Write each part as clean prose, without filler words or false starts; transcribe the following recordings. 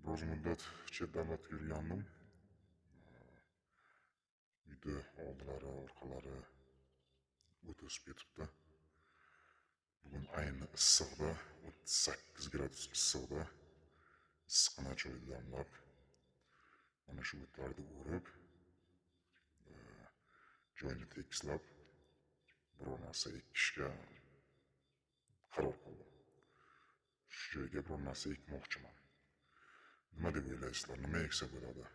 Biroz muddat chet davlatga yurgandim. Uyda oldilari, orqalari o'ta o'sib ketibdi. Bugun ayni issiqda 38 gradus issiqda issiqqina choyni damlab, mana shu o'tlarni o'rib, joyni tekislab, biror narsa ekishga qaror qildim. Shu joyga biror narsa ekmoqchiman. Nima deb o'ylaysizlar? Nima eksa bo'ladi?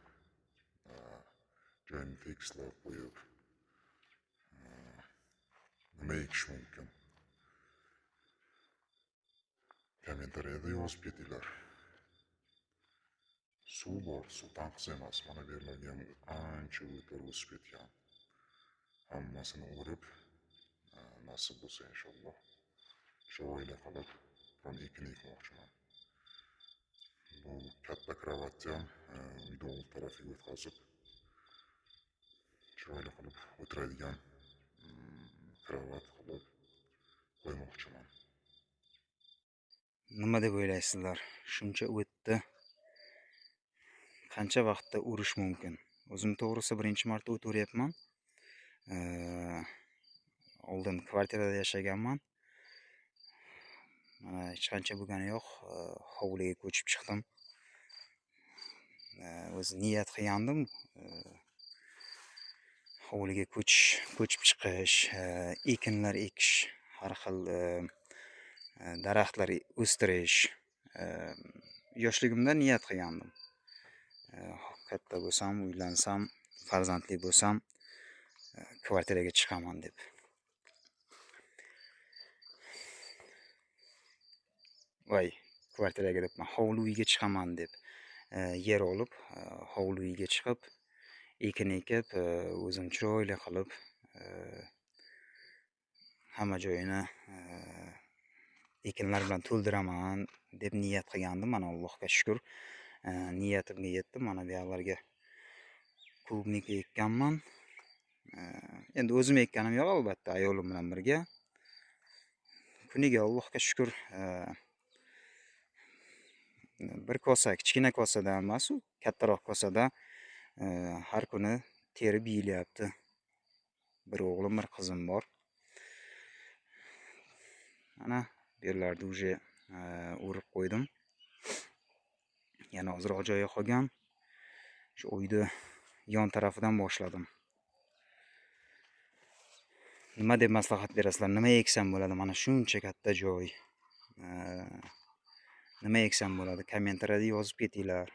Joyni tekislab qo'yib, nima ekish mumkin? Kommentariyada yozib ketinglar. Suv bor, suv tanqis emas. Mana bu yerlarga ham ancha o'tlar o'sib ketgan. Hammasini o'rib, nasib bo'lsa inshaalloh chiroyli qilib biron ekin ekmoqchiman. Bu katta kravatni ham uyda old tarafiga o'tkazib, chiroyli qilib o'tiradigan kravat qilib qo'ymoqchiman. Nima deb o'ylaysizlar? Shuncha o'tni qancha vaqtda o'rish mumkin? O'zim to'g'risi birinchi marta o't o'ryapman. Oldin kvartirada yashaganman. Mana hech qancha bo'lgani yo'q, hovliga ko'chib chiqdim. O'zi niyat qilgandim. Hovliga ko'chib chiqish, ekinlar ekish, har xil daraxtlar o'stirish. Yoshligimda niyat qilgandim. Katta bo'lsam, uylansam, farzandli bo'lsam, kvartiraga chiqaman deb. Kvartiraga debman, hovli uyga chiqaman deb. Yer olib, hovli uyga chiqib, ekin ekib, o'zim chiroyli qilib, hamma joyini ekinlar bilan to'ldiraman deb niyat qilgandim. Mana Allohga shukr, niyatimga yetdim. Mana bu yerlarga klubnika ekkanman. Endi o'zim ekkanim yo'q, albatta, ayolim bilan birga. Kuniga Allohga shukr, bir kosa, kichkina kosada emas, kattaroq kosada har kuni terib yeyilyapti. Bir o'g'lim, bir qizim bor. Mana bu yerlarni uje o'rib qo'ydim. Yana ozroq joyi qolgan. Shu uyni yon tarafidan boshladim. Nima deb maslahat berasizlar? Nima eksam bo'ladi? Mana shuncha katta joy. Nima eksam bo'ladi? Kommentariyada yozib ketinglar.